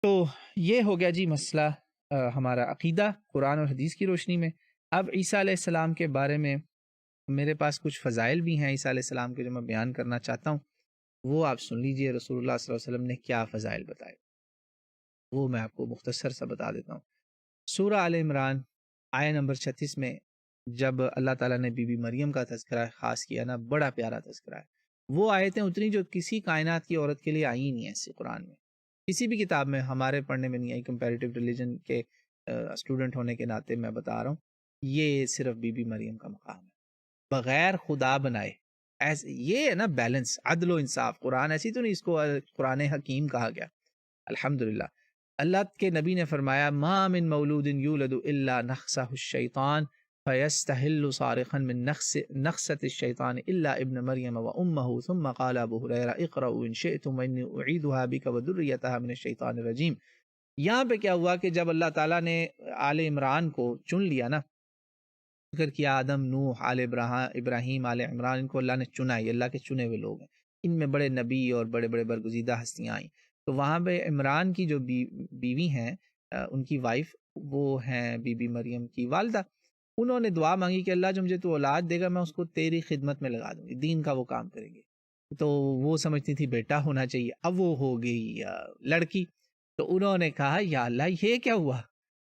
تو یہ ہو گیا جی مسئلہ ہمارا عقیدہ قرآن اور حدیث کی روشنی میں۔ اب عیسیٰ علیہ السلام کے بارے میں میرے پاس کچھ فضائل بھی ہیں عیسیٰ علیہ السلام کے جو میں بیان کرنا چاہتا ہوں، وہ آپ سن لیجئے رسول اللہ صلی اللہ علیہ وسلم نے کیا فضائل بتائے، وہ میں آپ کو مختصر سا بتا دیتا ہوں۔ سورہ آل عمران آیہ نمبر 36 میں جب اللہ تعالیٰ نے بی بی مریم کا تذکرہ خاص کیا نا، بڑا پیارا تذکرہ ہے۔ وہ آیتیں اتنی جو کسی کائنات کی عورت کے لیے آئی ہی نہیں ہیں ایسے قرآن میں، کسی بھی کتاب میں ہمارے پڑھنے میں نہیں آئی۔ کمپیریٹیو ریلیجن کے اسٹوڈنٹ ہونے کے ناطے میں بتا رہا ہوں، یہ صرف بی بی مریم کا مقام ہے، بغیر خدا بنائے۔ ایسے یہ ہے نا بیلنس، عدل و انصاف۔ قرآن ایسی تو نہیں اس کو قرآن حکیم کہا گیا، الحمدللہ۔ اللہ کے نبی نے فرمایا ما من مولود یولد الا نخسہ الشیطان فیستحل صارخا من نخسة الشیطان الا ابن مریم و امہ ثم قال ابو ہریرہ اقرؤوا ان شئتم وانی اعیدها بک وذریتها من الشیطان الرجیم۔ یہاں پہ کیا ہوا کہ جب اللہ تعالیٰ نے آل عمران کو چن لیا نا، ذکر کیا آدم، نوح، آل ابراہیم، آل عمران، ان کو اللہ نے چنا ہے، یہ اللہ کے چنے ہوئے لوگ ہیں، ان میں بڑے نبی اور بڑے بڑے برگزیدہ ہستیاں آئیں۔ تو وہاں پہ عمران کی جو بیوی ہیں، ان کی وائف، وہ ہیں بی بی مریم کی والدہ۔ انہوں نے دعا مانگی کہ اللہ جو مجھے تو اولاد دے گا میں اس کو تیری خدمت میں لگا دوں گی، دین کا وہ کام کریں گے۔ تو وہ سمجھتی تھی بیٹا ہونا چاہیے، اب وہ ہو گئی لڑکی۔ تو انہوں نے کہا یا اللہ یہ کیا ہوا،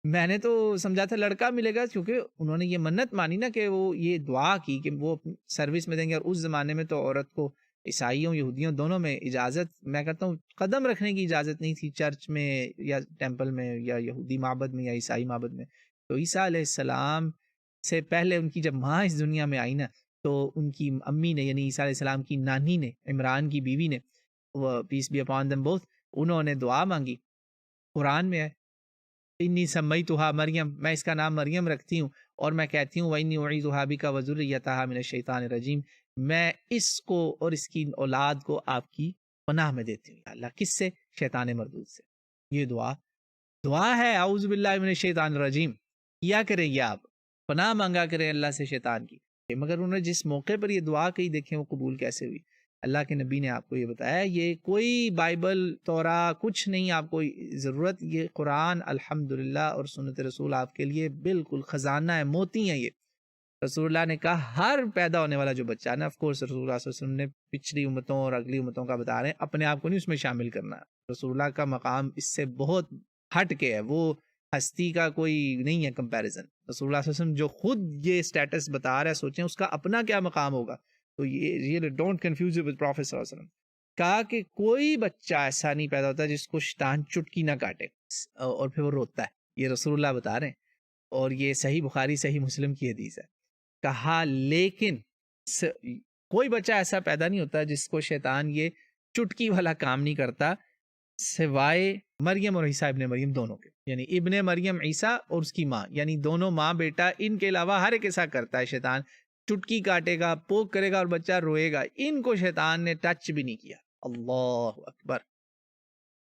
میں نے تو سمجھا تھا لڑکا ملے گا، کیونکہ انہوں نے یہ منت مانی نا کہ وہ یہ دعا کی کہ وہ سروس میں دیں گے۔ اور اس زمانے میں تو عورت کو عیسائیوں یہودیوں دونوں میں اجازت، میں کہتا ہوں قدم رکھنے کی اجازت نہیں تھی، چرچ میں یا ٹیمپل میں یا یہودی معبد میں یا عیسائی معبد میں۔ تو عیسیٰ علیہ السلام سے پہلے ان کی جب ماں اس دنیا میں آئی نا، تو ان کی امی نے یعنی عیسیٰ علیہ السلام کی نانی نے، عمران کی بیوی نے، وہ peace be upon them both, انہوں نے دعا مانگی۔ قرآن میں ہے انی سمیتھا مریم، میں اس کا نام مریم رکھتی ہوں اور میں کہتی ہوں وانی اعیذھا بک وذریتھا من الشیطان الرجیم، میں اس کو اور اس کی اولاد کو آپ کی پناہ میں دیتی ہوں یا اللہ، کس سے؟ شیطان مردود سے۔ یہ دعا ہے اعوذ باللہ من الشیطان الرجیم، کیا کریں یہ آپ، پناہ مانگا کریں اللہ سے شیطان کی۔ مگر انہوں نے جس موقع پر یہ دعا کہی، دیکھیں وہ قبول کیسے ہوئی۔ اللہ کے نبی نے آپ کو یہ بتایا، یہ کوئی بائبل تورا کچھ نہیں آپ کو ضرورت، یہ قرآن الحمدللہ اور سنت رسول آپ کے لیے بالکل خزانہ ہے، موتی ہیں یہ۔ رسول اللہ نے کہا ہر پیدا ہونے والا جو بچہ ہے نا، آف کورس رسول اللہ صلی اللہ علیہ وسلم نے پچھلی امتوں اور اگلی امتوں کا بتا رہے ہیں، اپنے آپ کو نہیں اس میں شامل کرنا۔ رسول اللہ کا مقام اس سے بہت ہٹ کے ہے، وہ ہستی کا کوئی نہیں ہے کمپیریزن۔ رسول اللہ صلی اللہ علیہ وسلم جو خود یہ سٹیٹس بتا رہا ہے، سوچیں اس کا اپنا کیا مقام ہوگا۔ تو یہ ڈونٹ کنفیوز ود پروفیٹ صلی اللہ علیہ وسلم۔ کہا کہ کوئی بچہ ایسا نہیں پیدا ہوتا جس کو شیطان چٹکی نہ کاٹے اور پھر وہ روتا ہے، یہ رسول اللہ بتا رہے ہیں، اور یہ صحیح بخاری صحیح مسلم کی حدیث ہے۔ کہا لیکن کوئی بچہ ایسا پیدا نہیں ہوتا جس کو شیطان یہ چٹکی والا کام نہیں کرتا، سوائے مریم اور عیسیٰ ابن مریم دونوں کے، یعنی ابن مریم عیسیٰ اور اس کی ماں، یعنی دونوں ماں بیٹا، ان کے علاوہ ہر ایک ایسا کرتا ہے شیطان، چٹکی کاٹے گا، پوک کرے گا اور بچہ روئے گا، ان کو شیطان نے ٹچ بھی نہیں کیا۔ اللہ اکبر،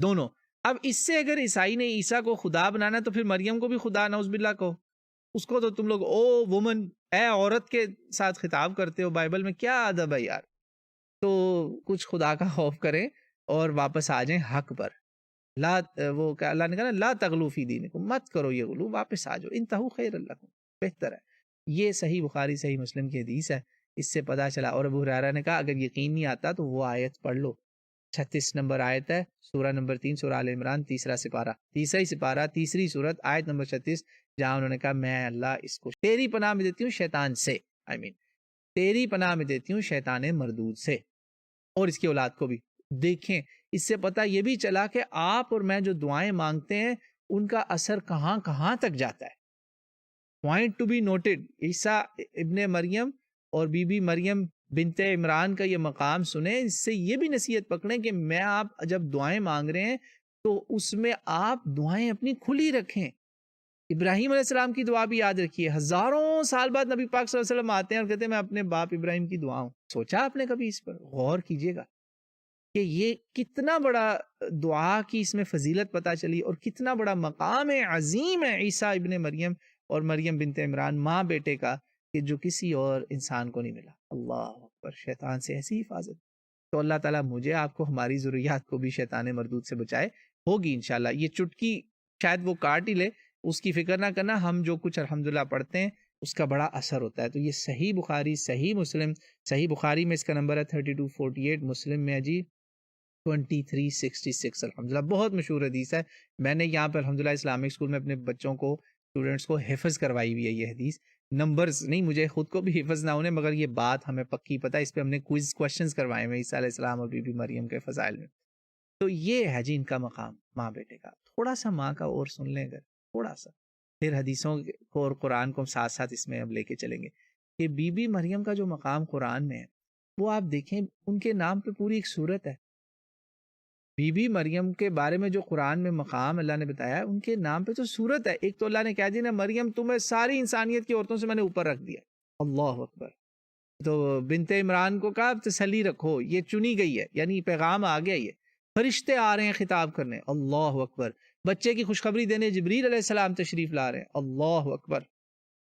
دونوں۔ اب اس سے اگر عیسائی نے عیسیٰ کو خدا بنانا تو پھر مریم کو بھی خدا نعوذ باللہ کہو، اس کو تو تم لوگ او وومن، اے عورت کے ساتھ خطاب کرتے ہو، بائبل میں کیا ادب ہے یار۔ تو کچھ خدا کا خوف کریں اور واپس آ جائیں حق پر۔ لا وہ کہ اللہ نے کہا نا لا تغلو فی دینکم، مت کرو یہ غلو، واپس آ جاؤ، انتہو خیر لکم، بہتر ہے۔ یہ صحیح بخاری صحیح مسلم کی حدیث ہے، اس سے پتہ چلا۔ اور ابو ہریرہ نے کہا اگر یقین نہیں آتا تو وہ آیت پڑھ لو، 36 نمبر آیت ہے، سورہ نمبر 3، سورہ آل عمران، تیسرا سپارہ، تیسرا ہی سپارہ، تیسری سورت، آیت نمبر 36، جہاں انہوں نے کہا میں اللہ اس کو تیری پناہ میں دیتی ہوں شیطان سے، تیری پناہ میں دیتی ہوں شیطان مردود سے، اور اس کی اولاد کو بھی۔ دیکھیں اس سے پتہ یہ بھی چلا کہ آپ اور میں جو دعائیں مانگتے ہیں ان کا اثر کہاں کہاں تک جاتا ہے۔ پوائنٹ ٹو بی نوٹڈ، عیسیٰ ابن مریم اور بی بی مریم بنت عمران کا یہ مقام سنیں، اس سے یہ بھی نصیحت پکڑیں کہ میں آپ جب دعائیں مانگ رہے ہیں تو اس میں آپ دعائیں اپنی کھلی رکھیں۔ ابراہیم علیہ السلام کی دعا بھی یاد رکھیے، ہزاروں سال بعد نبی پاک صلی اللہ علیہ وسلم آتے ہیں اور کہتے ہیں میں اپنے باپ ابراہیم کی دعا ہوں۔ سوچا آپ نے کبھی اس پر؟ غور کیجئے گا کہ یہ کتنا بڑا دعا کی اس میں فضیلت پتہ چلی، اور کتنا بڑا مقام عظیم ہے عیسیٰ ابن مریم اور مریم بنت عمران، ماں بیٹے کا، کہ جو کسی اور انسان کو نہیں ملا۔ اللہ اکبر، شیطان سے ایسی حفاظت۔ تو اللہ تعالیٰ مجھے آپ کو، ہماری ضروریات کو بھی شیطان مردود سے بچائے۔ ہوگی انشاءاللہ. یہ چٹکی شاید وہ کاٹ ہی لے، اس کی فکر نہ کرنا. ہم جو کچھ الحمدللہ پڑھتے ہیں اس کا بڑا اثر ہوتا ہے. تو یہ صحیح بخاری، صحیح مسلم. صحیح بخاری میں اس کا نمبر ہے 3248، مسلم میں ہے جی 2366. الحمدللہ بہت مشہور حدیث ہے. میں نے یہاں پہ الحمدللہ اسلامک اسکول میں اپنے بچوں کو، اسٹوڈنٹس کو حفظ کروائی ہوئی ہے یہ حدیث. نمبرز نہیں، مجھے خود کو بھی حفظ نہ ہونے، مگر یہ بات ہمیں پکی پتہ ہے. اس پہ ہم نے کوئز کوشچنز کروائے ہیں عیسیٰ علیہ السلام اور بی بی مریم کے فضائل میں. تو یہ ہے جی ان کا مقام ماں بیٹے کا. تھوڑا سا ماں کا اور سن لیں اگر، تھوڑا سا، پھر حدیثوں کو اور قرآن کو ساتھ ساتھ اس میں اب لے کے چلیں گے کہ بی بی مریم کا جو مقام قرآن میں ہے وہ آپ دیکھیں، ان کے نام پہ پوری ایک سورت ہے. بی بی مریم کے بارے میں جو قرآن میں مقام اللہ نے بتایا ہے، ان کے نام پہ تو سورت ہے. ایک تو اللہ نے کہہ دیا نا، مریم تمہیں ساری انسانیت کی عورتوں سے میں نے اوپر رکھ دیا. اللہ اکبر. تو بنت عمران کو کہا تسلی رکھو، یہ چنی گئی ہے، یعنی پیغام آ گیا. یہ فرشتے آ رہے ہیں خطاب کرنے. اللہ اکبر. بچے کی خوشخبری دینے جبریل علیہ السلام تشریف لا رہے ہیں. اللہ اکبر.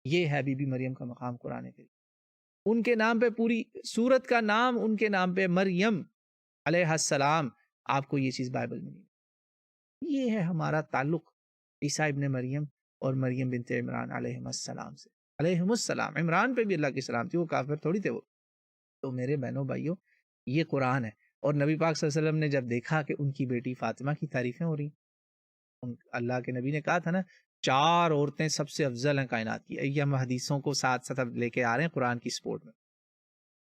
یہ ہے بی بی مریم کا مقام قرآن کریم. ان کے نام پہ پوری سورت کا نام ان کے نام پہ، مریم علیہ السلام. آپ کو یہ چیز بائبل میں نہیں. یہ ہے ہمارا تعلق عیسیٰ ابن مریم اور مریم بنت عمران علیہ السلام سے. علیہم السلام. عمران پہ بھی اللہ کی سلام تھی، وہ کافر تھوڑی تھے وہ. تو میرے بہنوں بھائیوں، یہ قرآن ہے. اور نبی پاک صلی اللہ علیہ وسلم نے جب دیکھا کہ ان کی بیٹی فاطمہ کی تعریفیں ہو رہی، اللہ کے نبی نے کہا تھا نا 4 عورتیں سب سے افضل ہیں کائنات کی. یہ ہم حدیثوں کو ساتھ ساتھ اب لے کے آ رہے ہیں قرآن کی سپورٹ میں.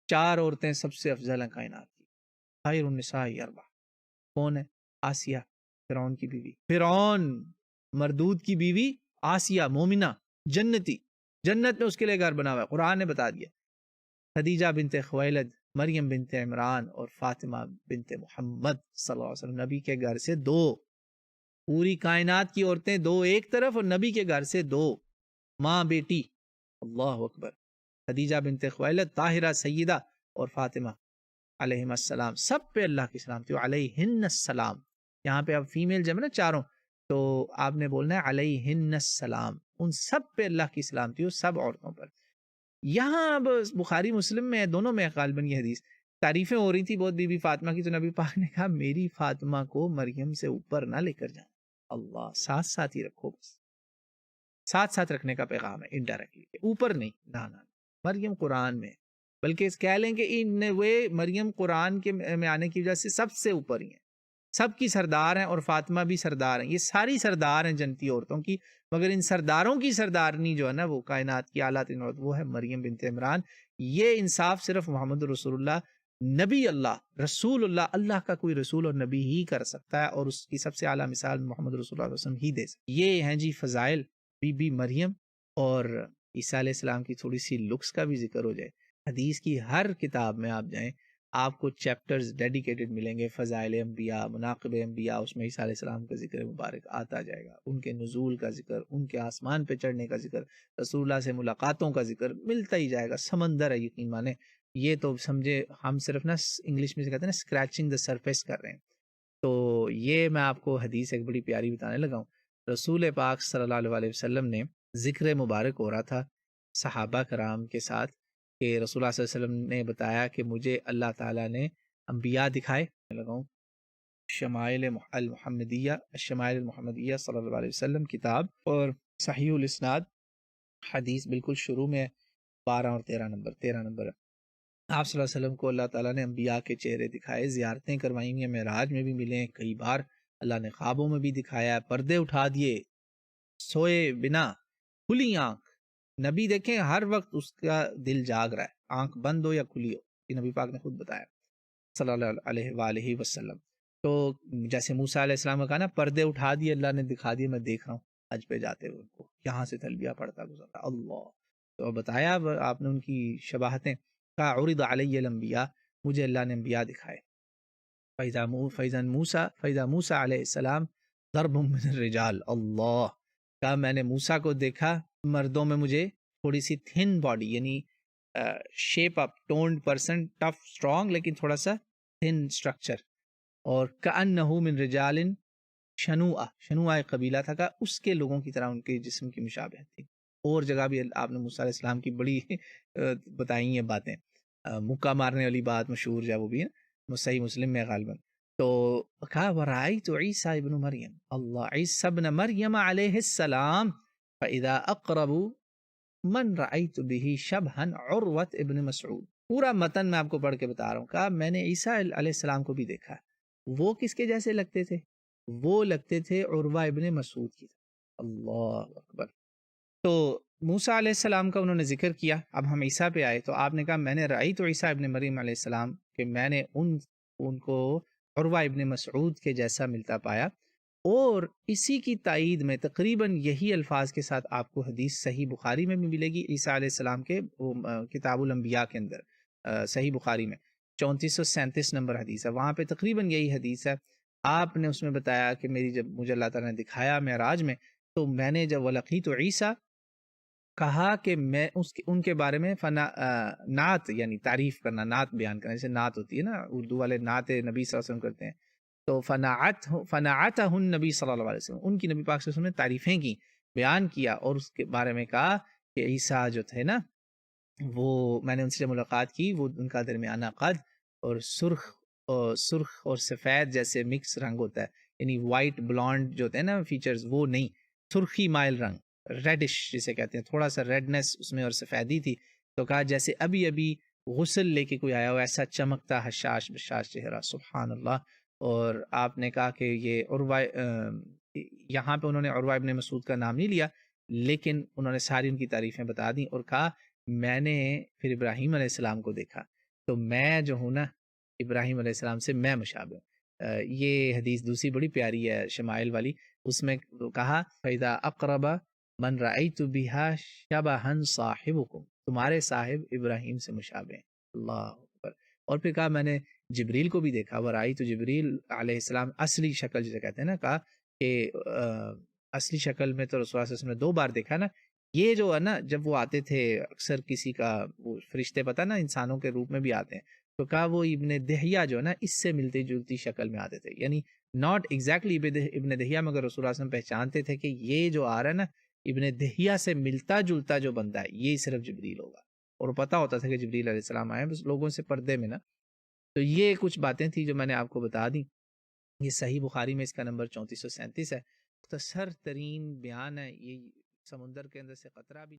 4 عورتیں سب سے افضل ہیں کائنات کی. خیر النساء اربع. کون ہے؟ آسیہ، فرعون کی بیوی. فرعون مردود کی بیوی آسیہ، مومنہ، جنتی، جنت میں اس کے لیے گھر بنا ہوا ہے. قرآن نے بتا دیا. خدیجہ بنت خویلد، مریم بنت عمران اور فاطمہ بنت محمد صلی اللہ علیہ وسلم. نبی کے گھر سے 2. پوری کائنات کی عورتیں 2 ایک طرف، اور نبی کے گھر سے 2 ماں بیٹی. اللہ اکبر. خدیجہ بنت خویلد، طاہرہ سیدہ اور فاطمہ علیہم السلام. سب پہ اللہ کی سلامتی ہو. علیہن السلام. یہاں پہ اب فیمیل جب نا 4، تو آپ نے بولنا ہے علیہن السلام. ان سب پہ اللہ کی سلامتی ہو، سب عورتوں پر. یہاں اب بخاری مسلم میں دونوں میں غالباً یہ حدیث تعریفیں ہو رہی تھی بہت بی بی فاطمہ کی. تو نبی پاک نے کہا میری فاطمہ کو مریم سے اوپر نہ لے کر جانا. اللہ، ساتھ ساتھ ہی رکھو. بس ساتھ ساتھ رکھنے کا پیغام ہے انڈائریکٹلی، اوپر نہیں. نہ مریم قرآن میں، بلکہ اس کہہ لیں کہ ان وہ مریم قرآن کے میں آنے کی وجہ سے سب سے اوپر ہی ہیں، سب کی سردار ہیں. اور فاطمہ بھی سردار ہیں. یہ ساری سردار ہیں جنتی عورتوں کی، مگر ان سرداروں کی سردارنی جو ہے نا، وہ کائنات کی اعلیٰ ترین عورت، وہ ہے مریم بنت عمران. یہ انصاف صرف محمد رسول اللہ، نبی اللہ، رسول اللہ، اللہ کا کوئی رسول اور نبی ہی کر سکتا ہے، اور اس کی سب سے اعلیٰ مثال محمد رسول اللہ علیہ وسلم ہی دے سکتا. یہ ہیں جی فضائل بی بی مریم. اور عیسیٰ علیہ السلام کی تھوڑی سی لکس کا بھی ذکر ہو جائے. حدیث کی ہر کتاب میں آپ جائیں، آپ کو چیپٹرز ڈیڈیکیٹڈ ملیں گے. فضائل انبیاء، مناقب انبیاء، اس میں عیسیٰ علیہ السلام کا ذکر مبارک آتا جائے گا. ان کے نزول کا ذکر، ان کے آسمان پہ چڑھنے کا ذکر، رسول اللہ سے ملاقاتوں کا ذکر ملتا ہی جائے گا. سمندر ہے یقین مانے. یہ تو سمجھے ہم صرف نا انگلش میں سے کہتے ہیں نا اسکریچنگ دا سرفیس کر رہے ہیں. تو یہ میں آپ کو حدیث ایک بڑی پیاری بتانے لگا ہوں. رسول پاک صلی اللہ علیہ وسلم نے ذکر مبارک ہو رہا تھا صحابہ کرام کے ساتھ کہ رسول اللہ صلی اللہ علیہ وسلم نے بتایا کہ مجھے اللہ تعالیٰ نے انبیاء دکھائے. لگاؤں شمائل المحمدیہ، الشمائل المحمدیہ صلی اللہ علیہ وسلم کتاب، اور صحیح الاسناد حدیث بالکل شروع میں 12 اور 13 نمبر. آپ صلی اللہ علیہ وسلم کو اللہ تعالیٰ نے انبیاء کے چہرے دکھائے، زیارتیں کروائی ہیں، معراج میں بھی ملے ہیں کئی بار، اللہ نے خوابوں میں بھی دکھایا، پردے اٹھا دیے، سوئے بنا، کھلی آنکھ. نبی دیکھیں ہر وقت اس کا دل جاگ رہا ہے، آنکھ بند ہو یا کھلی ہو. یہ نبی پاک نے خود بتایا صلی اللہ علیہ وآلہ وسلم. تو جیسے موسیٰ علیہ السلام کا کہا نا، پردے اٹھا دیے اللہ نے، دکھا دیے، میں دیکھ رہا ہوں حج پہ جاتے ہوئے ان کو، یہاں سے تلبیہ پڑھتا گزرتا. اللہ. تو بتایا آپ نے ان کی شباہتیں. کہا عرض علی الانبیاء، مجھے اللہ نے انبیاء دکھائے. فَإِذَا موسیٰ علیہ السلام ضرب من الرجال. اللہ. کہا میں نے موسیٰ کو دیکھا، مردوں میں مجھے تھوڑی سی تھن باڈی، یعنی shape up, tuned person, tough strong لیکن تھوڑا سا تھن اسٹرکچر. اور کأنہ من رجال شنوء ایک قبیلہ تھا، کہ اس کے لوگوں کی طرح ان کے جسم کی مشابہت تھی. اور جگہ بھی آپ نے موسیٰ علیہ السلام کی بڑی بتائی ہیں باتیں. مکہ مارنے والی بات مشہور جو وہ بھی ہے صحیح مسلم میں غالباً. تو کہا ورأیت عیسیٰ ابن مریم، اللہ عیسیٰ ابن مریم علیہ السلام فاذا اقرب من رأیت به شبہا عروۃ ابن مسعود. پورا متن میں آپ کو پڑھ کے بتا رہا ہوں. کہا میں نے عیسیٰ علیہ السلام کو بھی دیکھا. وہ کس کے جیسے لگتے تھے؟ وہ لگتے تھے عروہ ابن مسعود کی. اللہ اکبر. تو موسیٰ علیہ السلام کا انہوں نے ذکر کیا. اب ہم عیسیٰ پہ آئے تو آپ نے کہا میں نے رأیت عیسیٰ ابن مریم علیہ السلام کہ میں نے ان کو عروہ ابن مسعود کے جیسا ملتا پایا. اور اسی کی تائید میں تقریباً یہی الفاظ کے ساتھ آپ کو حدیث صحیح بخاری میں بھی ملے گی. عیسیٰ علیہ السلام کے کتاب الانبیاء کے اندر صحیح بخاری میں 3437 نمبر حدیث ہے. وہاں پہ تقریباً یہی حدیث ہے. آپ نے اس میں بتایا کہ جب مجھے اللہ تعالیٰ نے دکھایا معراج میں، تو میں نے جب ولقیت عیسیٰ کہا کہ میں ان کے بارے میں نعت یعنی تعریف کرنا، نعت بیان کرنا. جیسے نعت ہوتی ہے نا، اردو والے نعت نبی صلی اللہ علیہ وسلم کرتے ہیں. تو فنعتہ النبی صلی اللہ علیہ وسلم، ان کی نبی پاک صلی اللہ علیہ وسلم نے تعریفیں کی، بیان کیا، اور اس کے بارے میں کہا کہ عیسیٰ جو تھے نا، وہ میں نے ان سے جب ملاقات کی، وہ ان کا درمیانہ قد اور سرخ اور سفید جیسے مکس رنگ ہوتا ہے، یعنی وائٹ بلانڈ جو ہوتے ہیں نا فیچرز، وہ نہیں، سرخی مائل رنگ، ریڈش جسے کہتے ہیں، تھوڑا سا ریڈنس اس میں اور سفیدی تھی. تو کہا جیسے ابھی غسل لے کے کوئی آیا ہو، ایسا چمکتا حشاش بشاش چہرہ. سبحان اللہ. اور آپ نے کہا کہ یہ عروہ، یہاں پہ انہوں نے عروہ ابن مسعود کا نام نہیں لیا، لیکن انہوں نے ساری ان کی تعریفیں بتا دیں، اور کہا میں نے پھر ابراہیم علیہ السلام کو دیکھا، تو میں جو ہوں نا ابراہیم علیہ السلام سے میں مشابہ ہوں. یہ حدیث دوسری بڑی پیاری ہے شمائل والی. اس میں کہا فَإِذَا أَقْرَبَ مَنْ رَأَيْتُ بِهَا شَبَهًا صَاحِبُكُمْ، تمہارے صاحب ابراہیم سے مشابہ ہیں. اللہ اکبر. اور پھر کہا میں نے جبریل کو بھی دیکھا، ورأیت جبریل علیہ السلام اصلی شکل جسے کہتے ہیں نا. کہا کہ اصلی شکل میں تو رسول اللہ صلی اللہ علیہ وسلم نے 2 بار دیکھا نا. یہ جو ہے نا، جب وہ آتے تھے اکثر کسی کا، وہ فرشتے پتہ نا انسانوں کے روپ میں بھی آتے ہیں، تو کہا وہ ابن دہیہ جو ہے نا، اس سے ملتی جلتی شکل میں آتے تھے. یعنی ناٹ ایگزیکٹلی ابن دہیہ، مگر رسول اللہ صلی اللہ علیہ وسلم پہچانتے تھے کہ یہ جو آ رہا ہے نا ابن دہیہ سے ملتا جلتا جو بندہ ہے، یہ صرف جبریل ہوگا. اور پتہ ہوتا تھا کہ جبریل علیہ السلام آئے بس لوگوں سے پردے میں نا. تو یہ کچھ باتیں تھیں جو میں نے آپ کو بتا دی. یہ صحیح بخاری میں اس کا نمبر 3437 ہے. مختصر ترین بیان ہے یہ. سمندر کے اندر سے قطرہ بھی